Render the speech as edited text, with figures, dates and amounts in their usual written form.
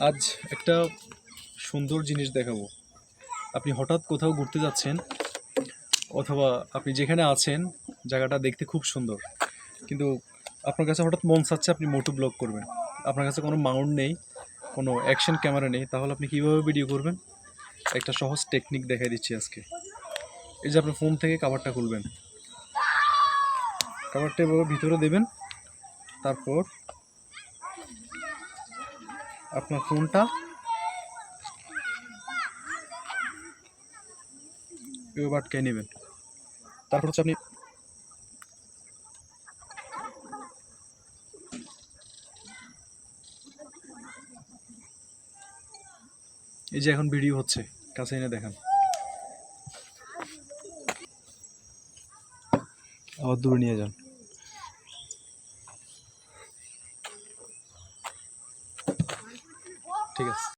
আজ একটা সুন্দর জিনিস দেখাবো। আপনি হঠাৎ কোথাও ঘুরতে যাচ্ছেন অথবা আপনি যেখানে আছেন জায়গাটা দেখতে খুব সুন্দর, কিন্তু আপনার কাছে হঠাৎ মন চাচ্ছে আপনি মোটো ব্লগ করবেন। আপনার কাছে কোনো মাউন্ট নেই, কোনো অ্যাকশন ক্যামেরা নেই, তাহলে আপনি কীভাবে ভিডিও করবেন? একটা সহজ টেকনিক দেখাই দিচ্ছি আজকে। এই যে আপনার ফোন থেকে কাভারটা খুলবেন, কাভারটা এভাবে ভিতরে দেবেন, তারপর আপনার ফোনটা এভাবে আটকায় নেবেন। তারপর হচ্ছে আপনি এই যে এখন ভিডিও হচ্ছে, কাছে এনে দেখান, আবার দূরে নিয়ে যান। ঠিক আছে।